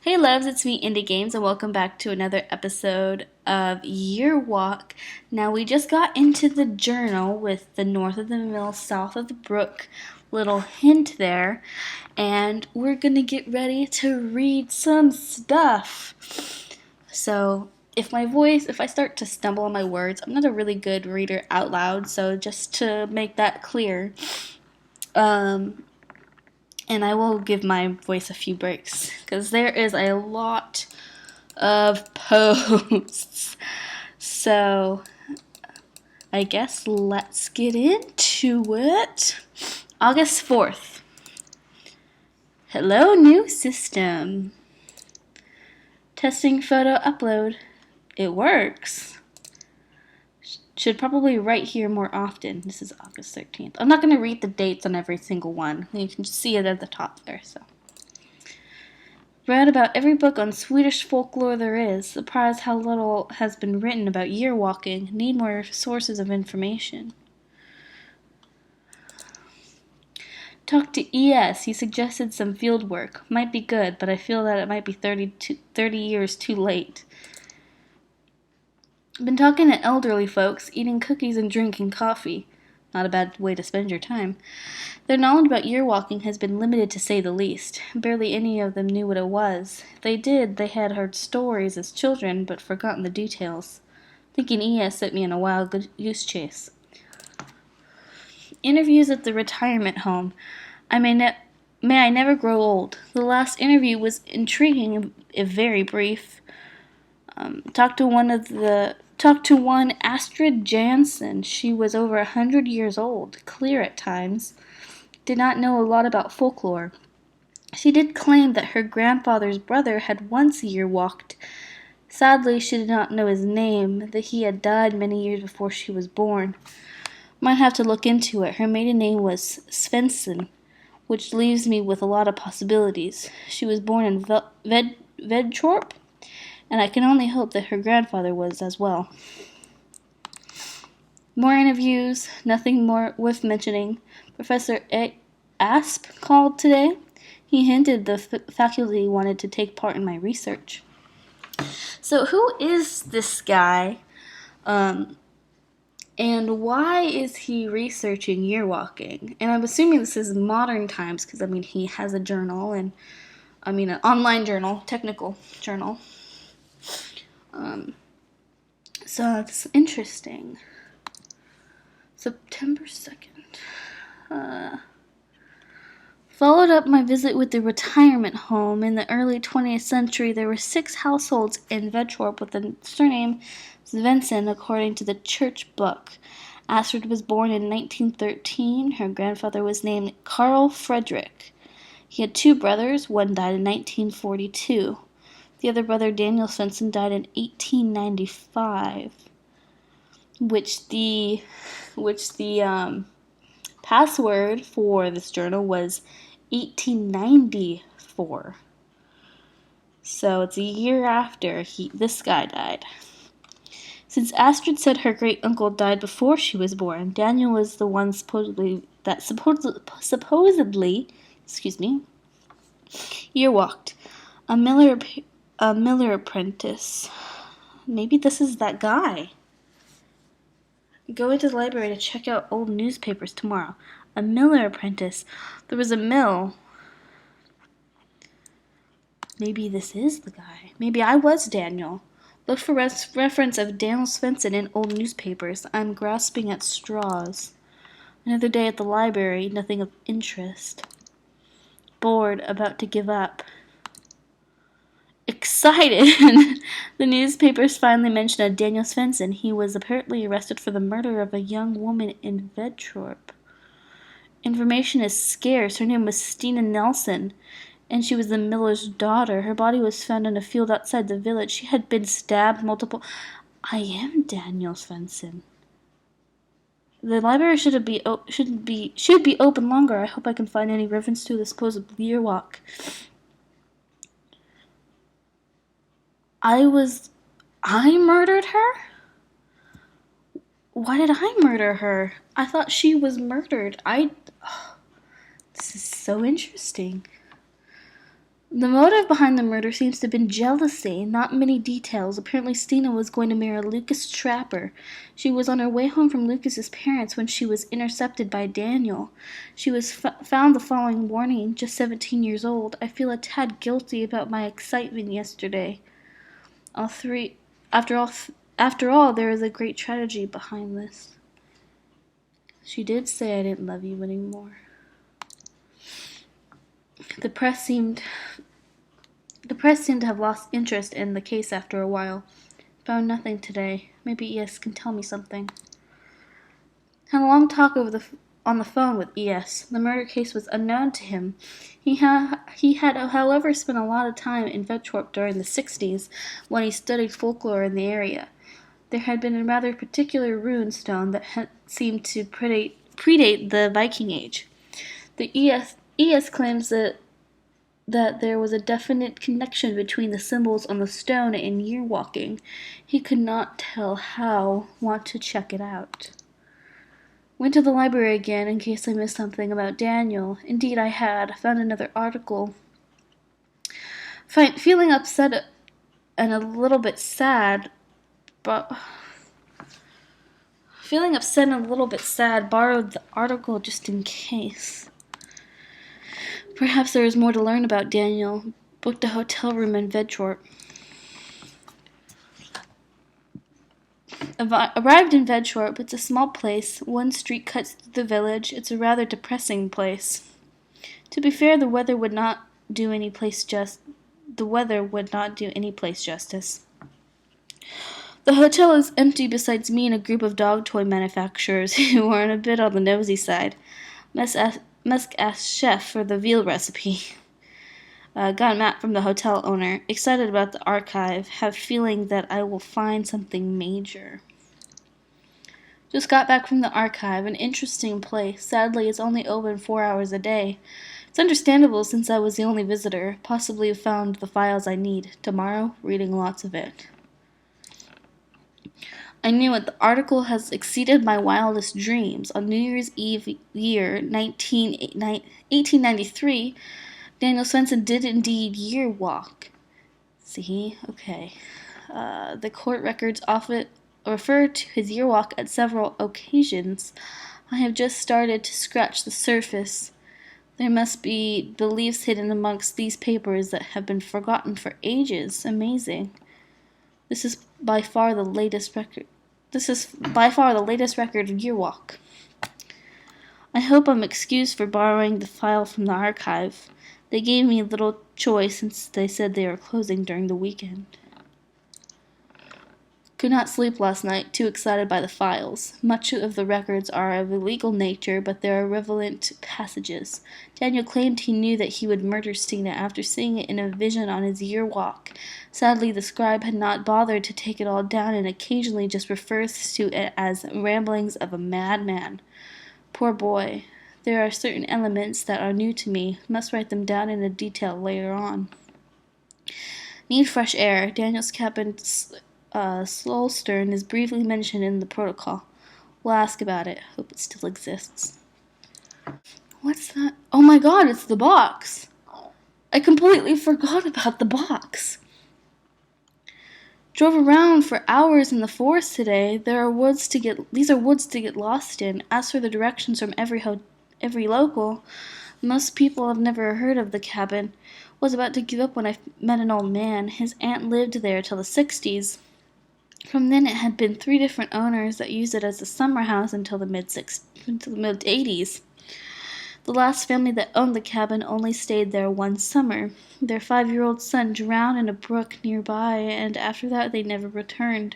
Hey loves, it's me, IndieGames, and welcome back to another episode of Year Walk. Now, we just got into the journal with the north of the mill, south of the brook, little hint there, and we're gonna get ready to read some stuff. So, if I start to stumble on my words, I'm not a really good reader out loud, so just to make that clear, um, and I will give my voice a few breaks because there is a lot of posts. So I guess let's get into it. August 4th. Hello, new system. Testing photo upload. It works. Should probably write here more often. This is August 13th. I'm not going to read the dates on every single one. You can see it at the top there, so. Read about every book on Swedish folklore there is. Surprised how little has been written about year walking. Need more sources of information. Talked to ES. He suggested some field work. Might be good, but I feel that it might be 30 years too late. Been talking to elderly folks, eating cookies and drinking coffee. Not a bad way to spend your time. Their knowledge about year walking has been limited to say the least. Barely any of them knew what it was. If they did, they had heard stories as children, but forgotten the details. Thinking ES sent me on a wild goose chase. Interviews at the retirement home. May I never grow old. The last interview was intriguing, if very brief. Talked to one Astrid Jansen. She was over 100 years old, clear at times. Did not know a lot about folklore. She did claim that her grandfather's brother had once year walked. Sadly, she did not know his name, that he had died many years before she was born. Might have to look into it. Her maiden name was Svensson, which leaves me with a lot of possibilities. She was born in Vedtorp, and I can only hope that her grandfather was as well. More interviews, nothing more worth mentioning. Professor Asp called today. He hinted the faculty wanted to take part in my research. So who is this guy? And why is he researching year walking? And I'm assuming this is modern times because, he has a journal and, an online journal, technical journal. So it's interesting. September 2nd. Followed up my visit with the retirement home. In the early 20th century, there were 6 households in Vedtorp with the surname Svensson, according to the church book. Astrid was born in 1913. Her grandfather was named Carl Frederick. He had 2 brothers. One died in 1942. The other brother, Daniel Svensson, died in 1895. Which the password for this journal was 1894. So it's a year after this guy died. Since Astrid said her great-uncle died before she was born, Daniel was the one supposedly year walked. A miller apprentice. Maybe this is that guy. Go into the library to check out old newspapers tomorrow. A miller apprentice. There was a mill. Maybe this is the guy. Maybe I was Daniel. Look for reference of Daniel Svensson in old newspapers. I'm grasping at straws. Another day at the library, nothing of interest. Bored, about to give up. Excited! The newspapers finally mentioned a Daniel Svensson. He was apparently arrested for the murder of a young woman in Vedtorp. Information is scarce. Her name was Stina Nelson, and she was the miller's daughter. Her body was found in a field outside the village. She had been stabbed multiple... I am Daniel Svensson. The library should be open longer. I hope I can find any reference to the supposed year walk. I murdered her? Why did I murder her? I thought she was murdered. This is so interesting. The motive behind the murder seems to have been jealousy. Not many details. Apparently, Stina was going to marry Lucas Trapper. She was on her way home from Lucas's parents when she was intercepted by Daniel. She was found the following morning, just 17 years old. I feel a tad guilty about my excitement yesterday. All three. After all, there is a great tragedy behind this. She did say I didn't love you anymore. The press seemed to have lost interest in the case after a while. Found nothing today. Maybe ES can tell me something. Had a long talk on the phone with ES. The murder case was unknown to him. He had, however, spent a lot of time in Vetchwarp during the 60s when he studied folklore in the area. There had been a rather particular rune stone that had seemed to predate the Viking Age. The ES claims that there was a definite connection between the symbols on the stone and year walking. He could not tell how. Want to check it out. Went to the library again in case I missed something about Daniel. Indeed, I had. Found another article. Feeling upset and a little bit sad, borrowed the article just in case. Perhaps there is more to learn about Daniel. Booked a hotel room in Vedchorp. Arrived in Vedchorp. It's a small place. One street cuts through the village. It's a rather depressing place. To be fair, the weather would not do any place justice. The hotel is empty besides me and a group of dog toy manufacturers who are a bit on the nosy side. Must ask chef for the veal recipe. Got a map from the hotel owner. Excited about the archive. Have feeling that I will find something major. Just got back from the archive. An interesting place. Sadly, it's only open 4 hours a day. It's understandable since I was the only visitor. Possibly have found the files I need. Tomorrow, reading lots of it. I knew it. The article has exceeded my wildest dreams. On New Year's Eve year 1893, Daniel Swenson did indeed year walk. See? Okay. The court records often refer to his year walk at several occasions. I have just started to scratch the surface. There must be beliefs hidden amongst these papers that have been forgotten for ages. Amazing. This is by far the latest record of year walk. I hope I'm excused for borrowing the file from the archive. They gave me little choice since they said they were closing during the weekend. Could not sleep last night, too excited by the files. Much of the records are of a legal nature, but there are relevant passages. Daniel claimed he knew that he would murder Stina after seeing it in a vision on his year walk. Sadly, the scribe had not bothered to take it all down and occasionally just refers to it as ramblings of a madman. Poor boy. There are certain elements that are new to me. Must write them down in detail later on. Need fresh air. Daniel's cabin Sloulstern is briefly mentioned in the protocol. We'll ask about it. Hope it still exists. What's that? Oh my god, it's the box! I completely forgot about the box. Drove around for hours in the forest today. These are woods to get lost in. Asked for the directions from every local. Most people have never heard of the cabin. Was about to give up when I met an old man. His aunt lived there till the 60s. From then it had been 3 different owners that used it as a summer house until the mid-80s. The last family that owned the cabin only stayed there one summer. Their 5-year-old son drowned in a brook nearby, and after that they never returned.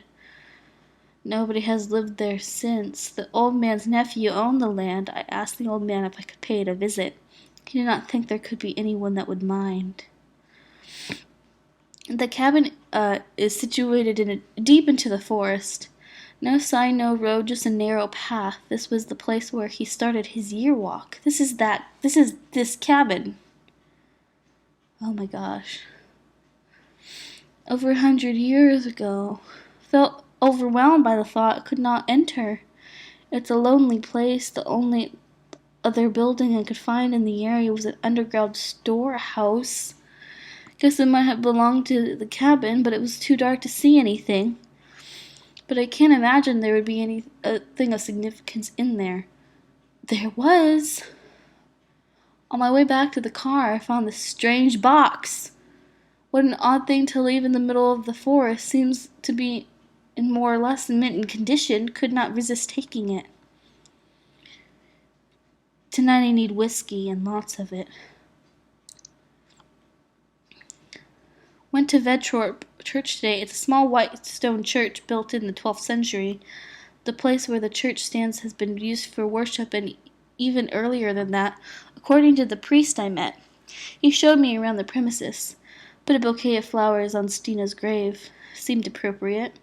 Nobody has lived there since. The old man's nephew owned the land. I asked the old man if I could pay it a visit. He did not think there could be anyone that would mind. The cabin is situated deep into the forest. No sign, no road, just a narrow path. This was the place where he started his year walk. This is this cabin. Oh my gosh. Over 100 years ago. Felt overwhelmed by the thought. Could not enter. It's a lonely place. The only other building I could find in the area was an underground storehouse. Guess it might have belonged to the cabin, but it was too dark to see anything. But I can't imagine there would be anything of significance in there. There was. On my way back to the car, I found this strange box. What an odd thing to leave in the middle of the forest. Seems to be in more or less mint condition. Could not resist taking it. Tonight I need whiskey and lots of it. Went to Vedthorpe Church today. It's a small white stone church built in the 12th century. The place where the church stands has been used for worship and even earlier than that, according to the priest I met. He showed me around the premises. Put a bouquet of flowers on Stina's grave. Seemed appropriate.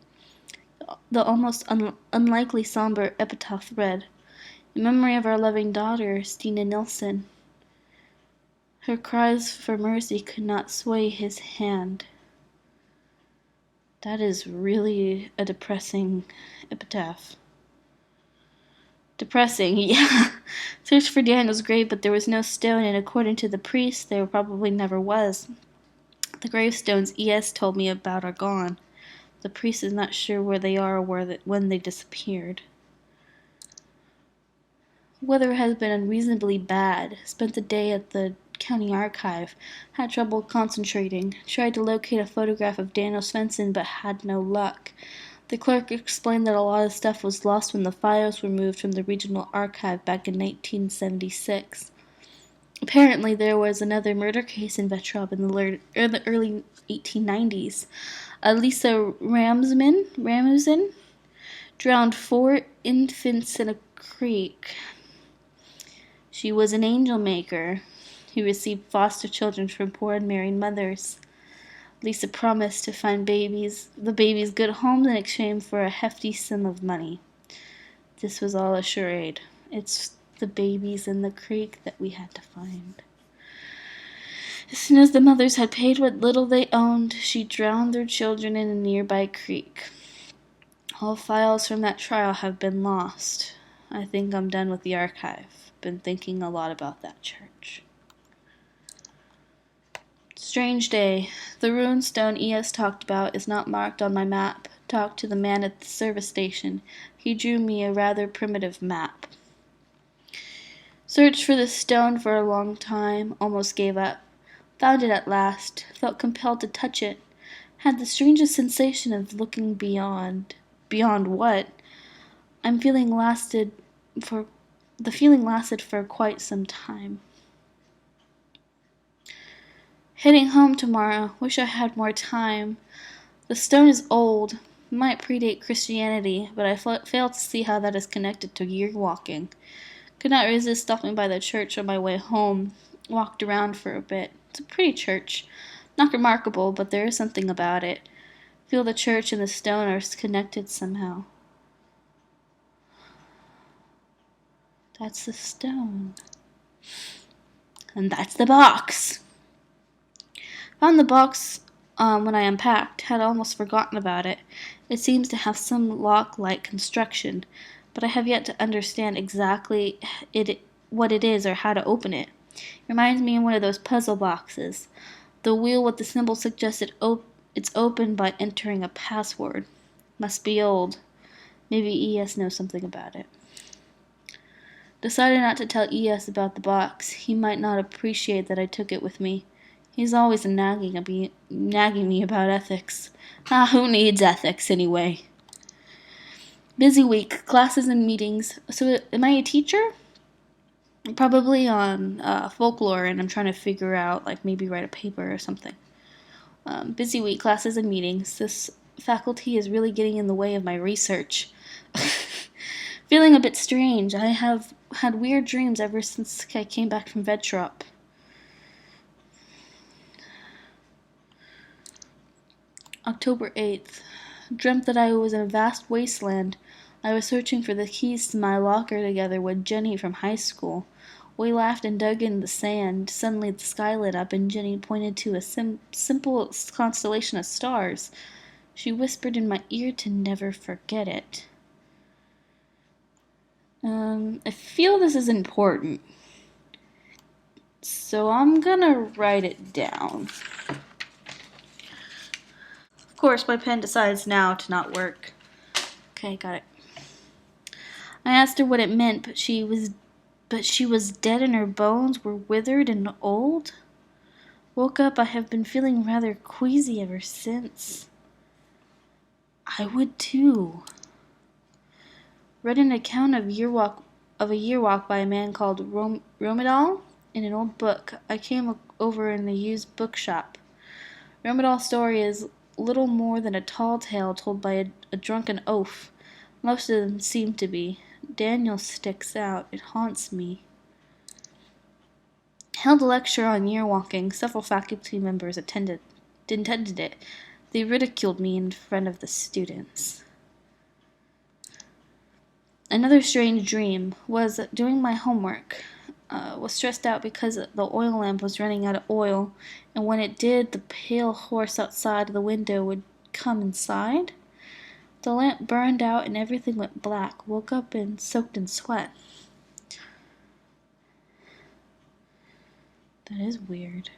The almost unlikely somber epitaph read, "In memory of our loving daughter, Stina Nilsson." Her cries for mercy could not sway his hand. That is really a depressing epitaph. Depressing, yeah. Searched for Daniel's grave, but there was no stone, and according to the priest, there probably never was. The gravestones E.S. told me about are gone. The priest is not sure where they are or when they disappeared. Weather has been unreasonably bad. Spent the day at the county archive. Had trouble concentrating. Tried to locate a photograph of Daniel Svensson, but had no luck. The clerk explained that a lot of stuff was lost when the files were moved from the regional archive back in 1976. Apparently, there was another murder case in Vedthorpe in the early 1890s. Lisa Ramusin drowned 4 infants in a creek. She was an angel maker who received foster children from poor unmarried mothers. Lisa promised to find the babies good homes in exchange for a hefty sum of money. This was all a charade. It's the babies in the creek that we had to find. As soon as the mothers had paid what little they owned, she drowned their children in a nearby creek. All files from that trial have been lost. I think I'm done with the archive. Been thinking a lot about that church. Strange day. The ruined stone E.S. talked about is not marked on my map. Talked to the man at the service station. He drew me a rather primitive map. Searched for this stone for a long time. Almost gave up. Found it at last. Felt compelled to touch it. Had the strangest sensation of looking beyond. Beyond what? The feeling lasted for quite some time. Heading home tomorrow. Wish I had more time. The stone is old. Might predate Christianity, but I fail to see how that is connected to year walking. Could not resist stopping by the church on my way home. Walked around for a bit. It's a pretty church. Not remarkable, but there is something about it. Feel the church and the stone are connected somehow. That's the stone. And that's the box. Found the box when I unpacked. Had almost forgotten about it. It seems to have some lock-like construction, but I have yet to understand exactly what it is or how to open it. Reminds me of one of those puzzle boxes. The wheel with the symbol suggests it's opened by entering a password. Must be old. Maybe E.S. knows something about it. Decided not to tell E.S. about the box. He might not appreciate that I took it with me. He's always nagging me about ethics. Who needs ethics anyway? Busy week, classes and meetings. So am I a teacher? Probably on folklore, and I'm trying to figure out, maybe write a paper or something. Busy week, classes and meetings. This faculty is really getting in the way of my research. Feeling a bit strange. I have had weird dreams ever since I came back from Vedthorpe. October 8th. Dreamt that I was in a vast wasteland. I was searching for the keys to my locker together with Jenny from high school. We laughed and dug in the sand. Suddenly the sky lit up and Jenny pointed to a simple constellation of stars. She whispered in my ear to never forget it. I feel this is important, so I'm gonna write it down. course, my pen decides now to not work. Okay, got it. I asked her what it meant, but she was dead and her bones were withered and old. Woke up, I have been feeling rather queasy ever since. I would too. Read an account of a year walk by a man called Romidal in an old book I came over in the used bookshop. Romidal's story is little more than a tall tale told by a drunken oaf. Most of them seem to be. Daniel sticks out. It haunts me. Held a lecture on year walking. Several faculty members attended it. They ridiculed me in front of the students. Another strange dream was doing my homework. Was stressed out because the oil lamp was running out of oil, and when it did, the pale horse outside the window would come inside. The lamp burned out and everything went black. Woke up and soaked in sweat. That is weird.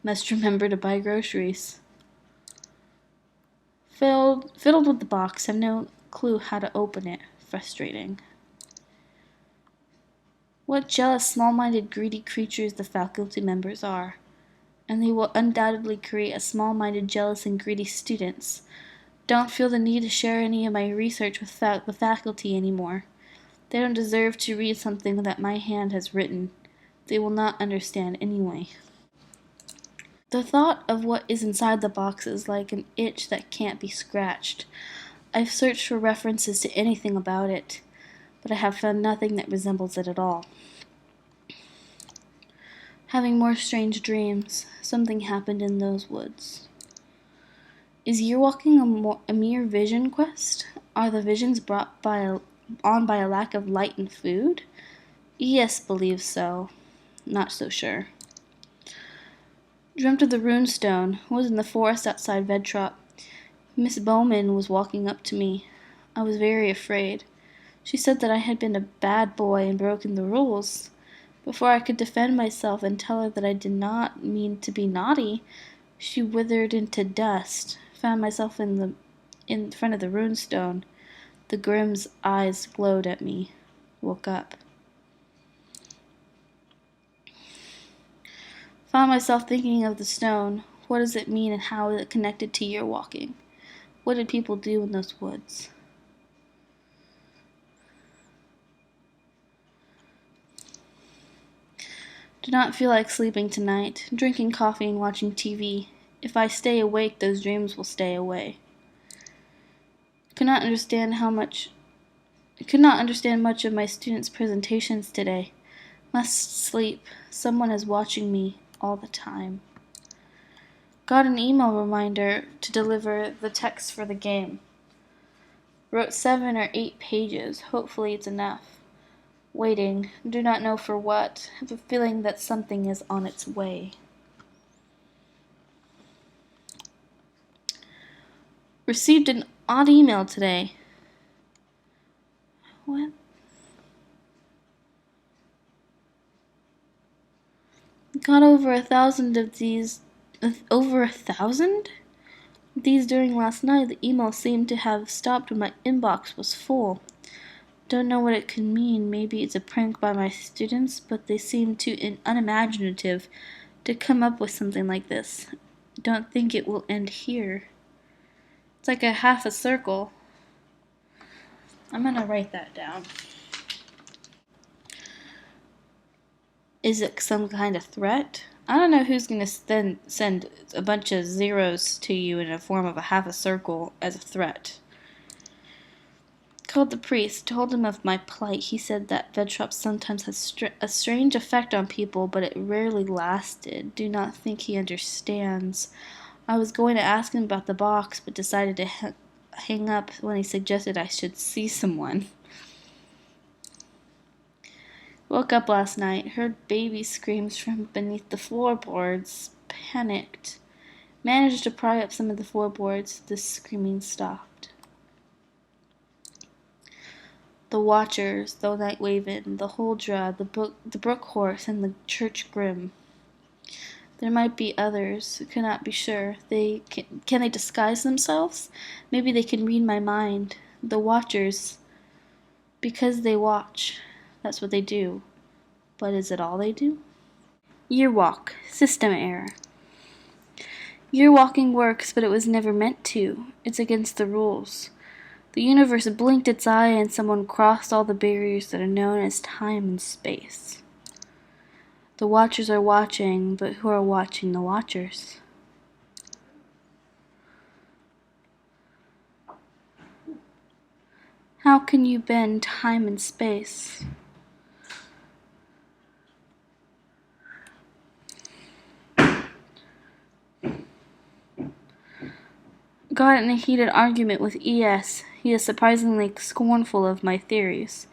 Must remember to buy groceries. Fiddled with the box. Have no clue how to open it. Frustrating. What jealous, small-minded, greedy creatures the faculty members are. And they will undoubtedly create a small-minded, jealous, and greedy students. Don't feel the need to share any of my research with the faculty anymore. They don't deserve to read something that my hand has written. They will not understand anyway. The thought of what is inside the box is like an itch that can't be scratched. I've searched for references to anything about it, but I have found nothing that resembles it at all. Having more strange dreams. Something happened in those woods. Is year walking a mere vision quest? Are the visions brought on by a lack of light and food? Yes, believe so. Not so sure. Dreamt of the runestone. Was in the forest outside Vedtrop. Miss Bowman was walking up to me. I was very afraid. She said that I had been a bad boy and broken the rules. Before I could defend myself and tell her that I did not mean to be naughty, she withered into dust. Found myself in front of the runestone. The Grimm's eyes glowed at me. Woke up. Found myself thinking of the stone. What does it mean and how is it connected to year walking? What did people do in those woods? Do not feel like sleeping tonight. Drinking coffee and watching TV. If I stay awake, those dreams will stay away. Could not understand much of my students' presentations today. Must sleep. Someone is watching me all the time. Got an email reminder to deliver the text for the game. Wrote 7 or 8 pages. Hopefully it's enough. Waiting. Do not know for what. Have a feeling that something is on its way. Received an odd email today. What? Got over 1,000 of these. Over 1,000? These during last night. The email seemed to have stopped when my inbox was full. Don't know what it could mean. Maybe it's a prank by my students, but they seem too unimaginative to come up with something like this. Don't think it will end here. It's like a half a circle. I'm gonna write that down. Is it some kind of threat? I don't know who's gonna send a bunch of zeros to you in the form of a half a circle as a threat. Called the priest, told him of my plight. He said that Vedtrop sometimes has a strange effect on people, but it rarely lasted. Do not think he understands. I was going to ask him about the box, but decided to hang up when he suggested I should see someone. Woke up last night, heard baby screams from beneath the floorboards. Panicked. Managed to pry up some of the floorboards. The screaming stopped. The Watchers, the Night Waven, the Huldra, the Brook Horse, and the Church Grim. There might be others, cannot be sure. Can they disguise themselves? Maybe they can read my mind. The watchers, because they watch. That's what they do. But is it all they do? Year walk. System error. Year walking works, but it was never meant to. It's against the rules. The universe blinked its eye and someone crossed all the barriers that are known as time and space. The watchers are watching, but who are watching the watchers? How can you bend time and space? Got in a heated argument with ES. He is surprisingly scornful of my theories.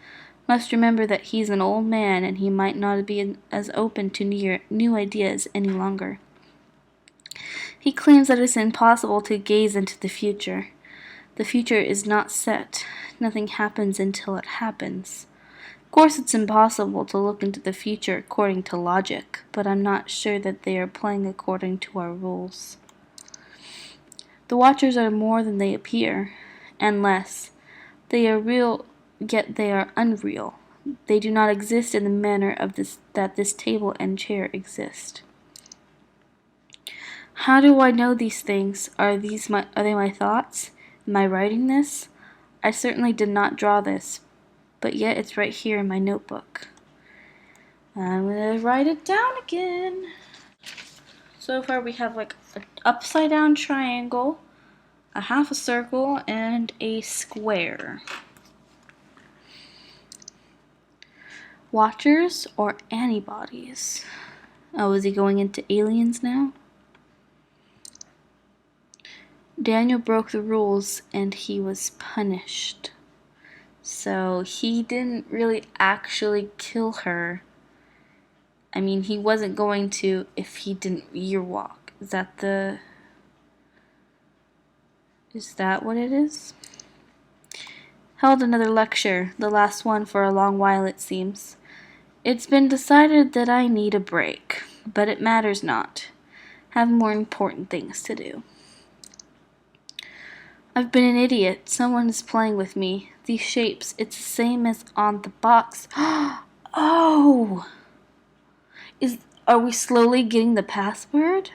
Must remember that he's an old man and he might not be as open to new ideas any longer. He claims that it's impossible to gaze into the future. The future is not set. Nothing happens until it happens. Of course it's impossible to look into the future according to logic, but I'm not sure that they are playing according to our rules. The watchers are more than they appear, and less. They are real, yet they are unreal. They do not exist in the manner that this table and chair exist. How do I know these things? Are they my thoughts? Am I writing this? I certainly did not draw this, but yet it's right here in my notebook. I'm going to write it down again. So far we have like an upside down triangle, a half a circle, and a square. Watchers or antibodies? Oh, is he going into aliens now? Daniel broke the rules and he was punished. So he didn't really actually kill her. I mean, he wasn't going to if he didn't year walk. Is that what it is? Held another lecture, the last one for a long while it seems. It's been decided that I need a break, but it matters not. Have more important things to do. I've been an idiot. Someone is playing with me. These shapes, it's the same as on the box. Oh! Are we slowly getting the password?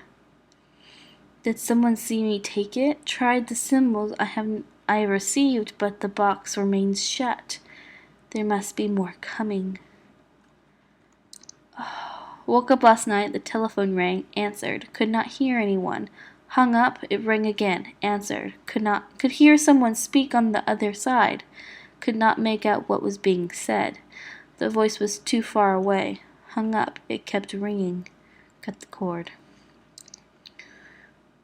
Did someone see me take it? Tried the symbols I received, but the box remains shut. There must be more coming. Woke up last night, the telephone rang, answered, could not hear anyone. Hung up, it rang again, answered, could hear someone speak on the other side. Could not make out what was being said. The voice was too far away. Hung up, it kept ringing. Cut the cord.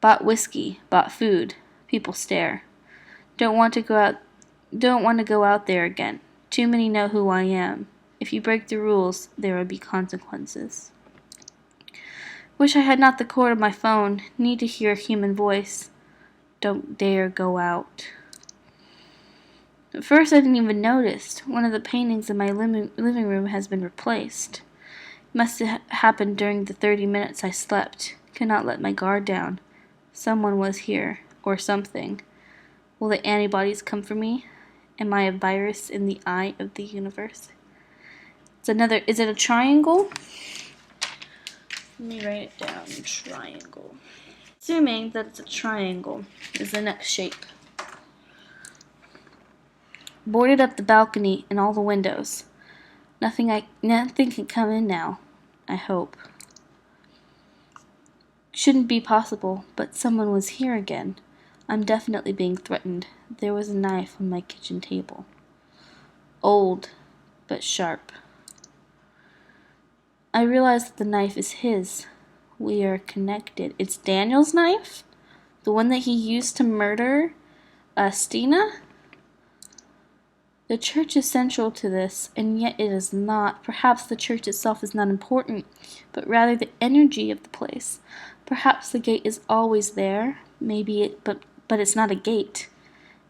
Bought whiskey, bought food. People stare. Don't want to go out there again. Too many know who I am. If you break the rules, there will be consequences. Wish I had not the cord of my phone. Need to hear a human voice. Don't dare go out. At first I didn't even notice. One of the paintings in my living room has been replaced. It must have happened during the 30 minutes I slept. Could not let my guard down. Someone was here, or something. Will the antibodies come for me? Am I a virus in the eye of the universe? Is it a triangle? Let me write it down. Triangle. Assuming that it's a triangle is the next shape. Boarded up the balcony and all the windows. Nothing can come in now. I hope. Shouldn't be possible, but someone was here again. I'm definitely being threatened. There was a knife on my kitchen table. Old, but sharp. I realize that the knife is his. We are connected. It's Daniel's knife? The one that he used to murder Stina? The church is central to this, and yet it is not. Perhaps the church itself is not important, but rather the energy of the place. Perhaps the gate is always there, but it's not a gate.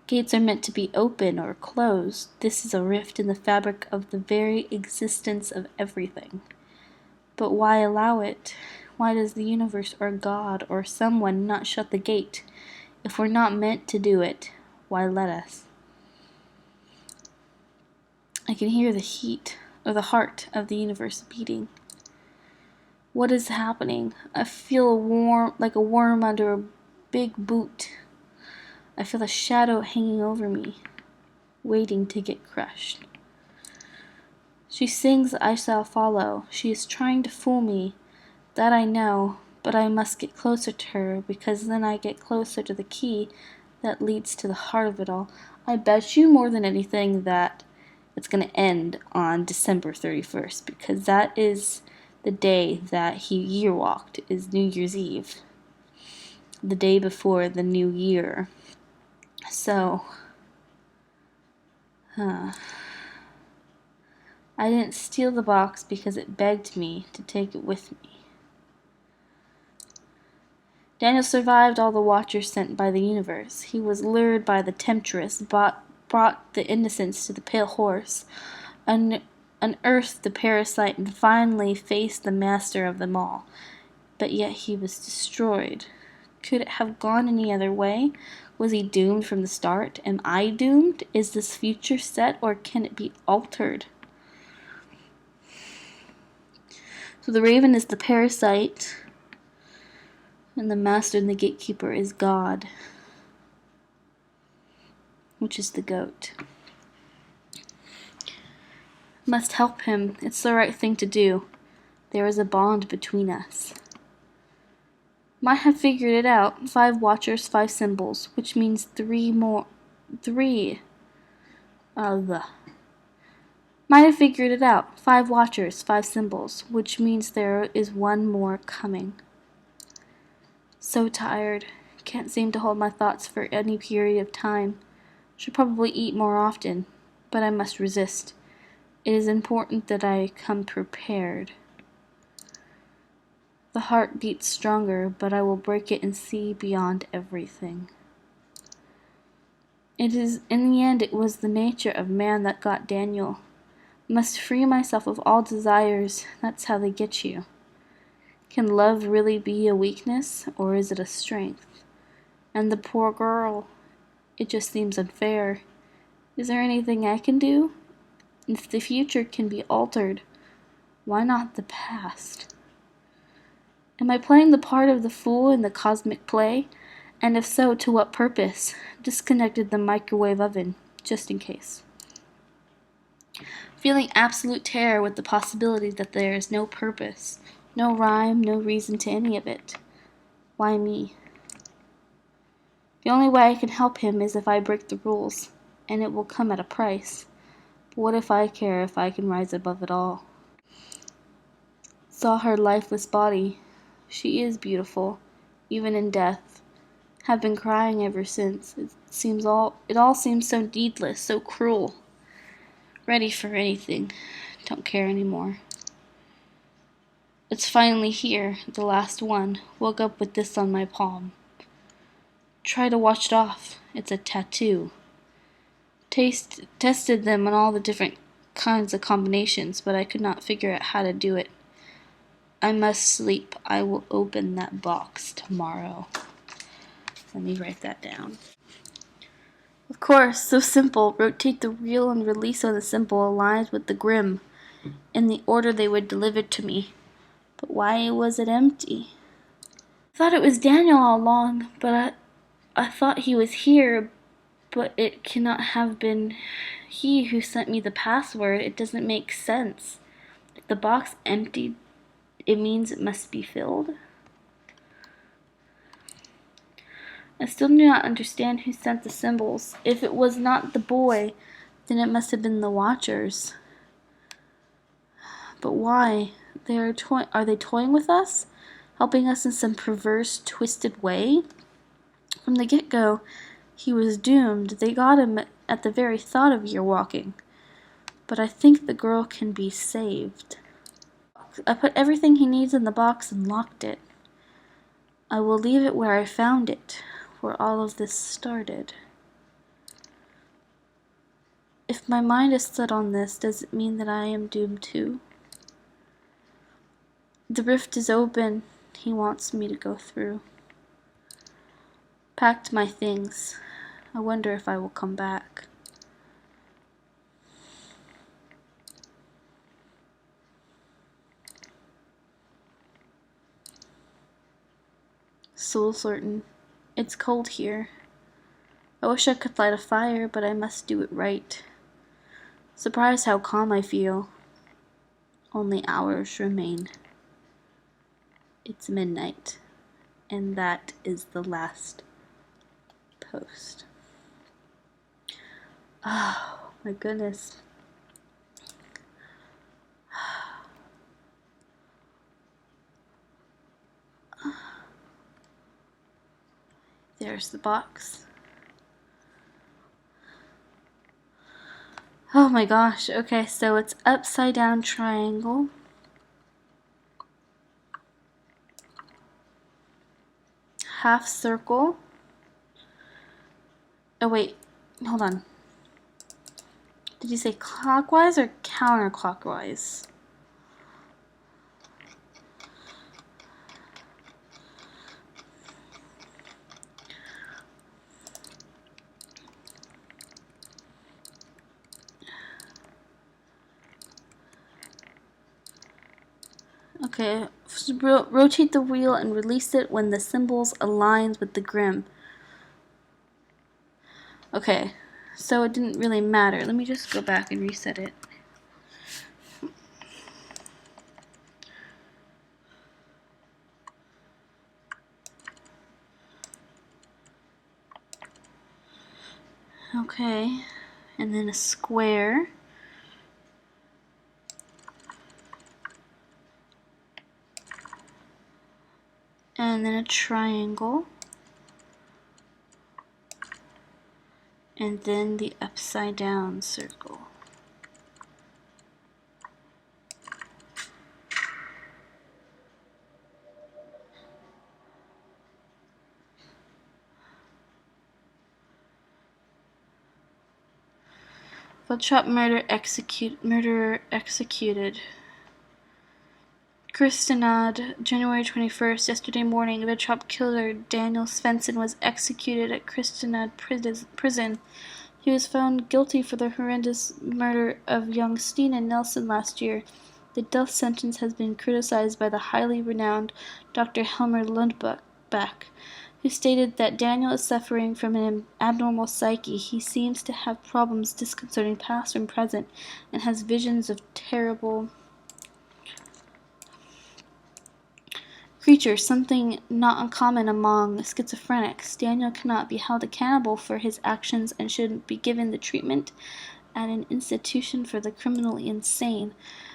Gates are meant to be open or closed. This is a rift in the fabric of the very existence of everything. But why allow it? Why does the universe or God or someone not shut the gate? If we're not meant to do it, why let us? I can hear the heat or the heart of the universe beating. What is happening? I feel like a worm under a big boot. I feel a shadow hanging over me, waiting to get crushed. She sings I shall follow. She is trying to fool me. That I know, but I must get closer to her, because then I get closer to the key that leads to the heart of it all. I bet you more than anything that it's going to end on December 31st, because that is the day that he year walked, is New Year's Eve. The day before the new year. So, I didn't steal the box because it begged me to take it with me. Daniel survived all the watchers sent by the universe. He was lured by the temptress, brought the innocents to the pale horse, unearthed the parasite, and finally faced the master of them all. But yet he was destroyed. Could it have gone any other way? Was he doomed from the start? Am I doomed? Is this future set, or can it be altered? So the raven is the parasite, and the master and the gatekeeper is God, which is the goat. Must help him. It's the right thing to do. There is a bond between us. Might have figured it out. 5 watchers, 5 symbols, which means 3 more. Might have figured it out. 5 watchers, 5 symbols, which means there is 1 more coming. So tired. Can't seem to hold my thoughts for any period of time. Should probably eat more often, but I must resist. It is important that I come prepared. The heart beats stronger, but I will break it and see beyond everything. In the end, it was the nature of man that got Daniel. Must free myself of all desires. That's how they get you. Can love really be a weakness, or is it a strength? And the poor girl, it just seems unfair. Is there anything I can do? If the future can be altered, why not the past? Am I playing the part of the fool in the cosmic play? And if so, to what purpose? Disconnected the microwave oven, just in case. Feeling absolute terror with the possibility that there is no purpose, no rhyme, no reason to any of it. Why me? The only way I can help him is if I break the rules, and it will come at a price. But what if I care if I can rise above it all? Saw her lifeless body. She is beautiful, even in death. Have been crying ever since. It all seems so needless, so cruel. Ready for anything. Don't care anymore. It's finally here, the last one. Woke up with this on my palm. Try to wash it off. It's a tattoo. Tested them on all the different kinds of combinations, but I could not figure out how to do it. I must sleep. I will open that box tomorrow. Let me write that down. Of course, so simple. Rotate the reel and release on the symbol aligned with the grim, in the order they would deliver to me. But why was it empty? I thought it was Daniel all along, but I thought he was here, but it cannot have been he who sent me the password. It doesn't make sense. If the box emptied, it means it must be filled. I still do not understand who sent the symbols. If it was not the boy, then it must have been the watchers. But why? Are they toying with us? Helping us in some perverse, twisted way? From the get-go, he was doomed. They got him at the very thought of year walking. But I think the girl can be saved. I put everything he needs in the box and locked it. I will leave it where I found it, where all of this started. If my mind is set on this, does it mean that I am doomed too? The rift is open. he wants me to go through. Packed my things. I wonder if I will come back. Soul certain. It's cold here. I wish I could light a fire, but I must do it right. Surprised how calm I feel. Only hours remain. It's midnight, and that is the last post. Oh, my goodness. There's the box. Oh my gosh. Okay, so it's upside down triangle. Half circle. Oh wait, hold on. Did you say clockwise or counterclockwise? Okay, rotate the wheel and release it when the symbols aligns with the grim. Okay, so it didn't really matter. Let me just go back and reset it. Okay, and then a square. And then a triangle. And then the upside down circle. Veltrop murderer executed. Kristenad, January 21st, yesterday morning, Veltrop killer Daniel Svensson was executed at Kristenad prison. He was found guilty for the horrendous murder of young Stina Nelson last year. The death sentence has been criticized by the highly renowned Dr. Helmer Lundbach, who stated that Daniel is suffering from an abnormal psyche. He seems to have problems disconcerting past and present, and has visions of terrible creatures, something not uncommon among schizophrenics. Daniel cannot be held accountable for his actions and should be given the treatment at an institution for the criminally insane.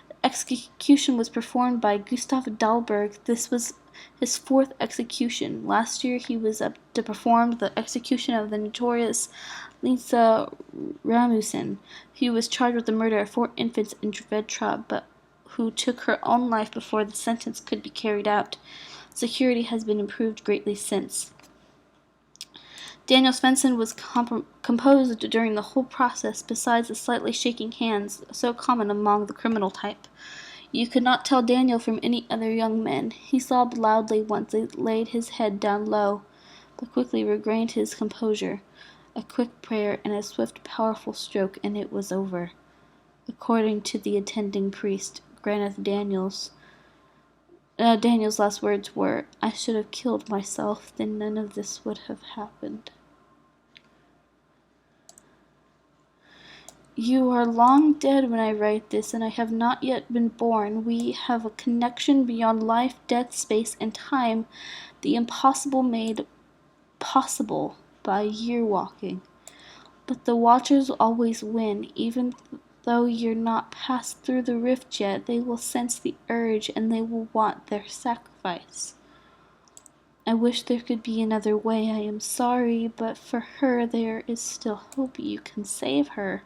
The execution was performed by Gustav Dahlberg. This was his fourth execution. Last year he was up to perform the execution of the notorious Lisa Rasmussen, who was charged with the murder of 4 infants in Veltrop, but who took her own life before the sentence could be carried out. Security has been improved greatly since. Daniel Svensson was composed during the whole process, besides the slightly shaking hands, so common among the criminal type. You could not tell Daniel from any other young man. He sobbed loudly once he laid his head down low, but quickly regained his composure. A quick prayer and a swift, powerful stroke, and it was over. According to the attending priest, Daniel's last words were, "I should have killed myself, then none of this would have happened." You are long dead when I write this, and I have not yet been born. We have a connection beyond life, death, space, and time, the impossible made possible by year walking. But the Watchers always win. Even though you're not passed through the rift yet, they will sense the urge, and they will want their sacrifice. I wish there could be another way. I am sorry, but for her there is still hope. You can save her.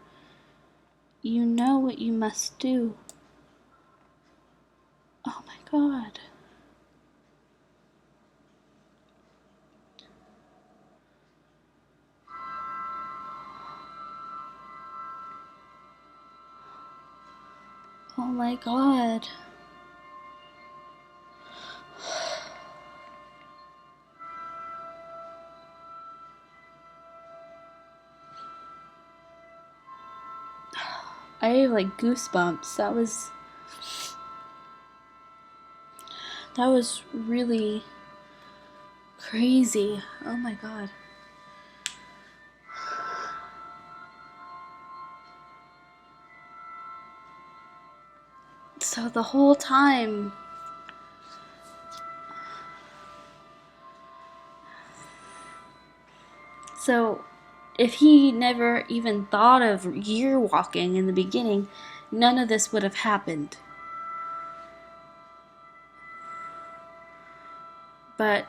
You know what you must do. Oh my God. Oh my God. I have like goosebumps. That was really crazy. Oh my god. So the whole time, so if he never even thought of year walking in the beginning, none of this would have happened. But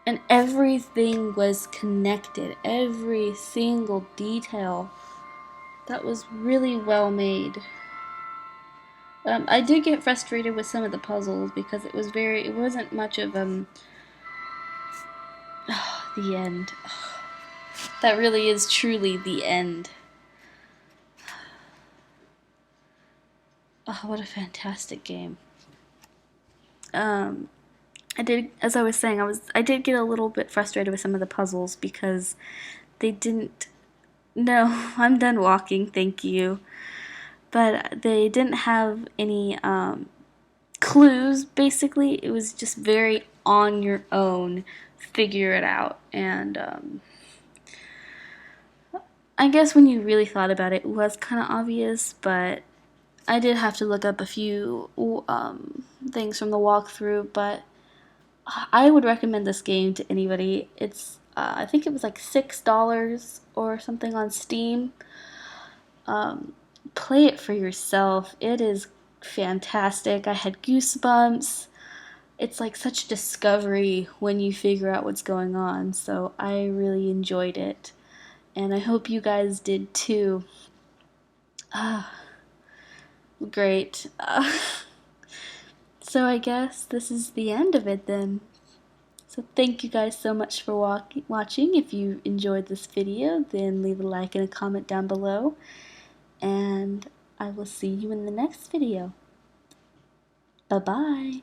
and everything was connected, every single detail. That was really well made. I did get frustrated with some of the puzzles because it wasn't much of the end. That really is truly the end. Oh, what a fantastic game. I did, as I was saying, I did get a little bit frustrated with some of the puzzles because they didn't. No, I'm done walking, thank you. But they didn't have any clues. Basically, it was just very on your own, figure it out, and I guess when you really thought about it, it was kind of obvious, but I did have to look up a few things from the walkthrough, but I would recommend this game to anybody. It's I think it was like $6 or something on Steam. Play it for yourself. It is fantastic. I had goosebumps. It's like such discovery when you figure out what's going on. So I really enjoyed it, and I hope you guys did too. Great. So I guess this is the end of it then. So thank you guys so much for watching. If you enjoyed this video, then leave a like and a comment down below. And I will see you in the next video. Bye-bye.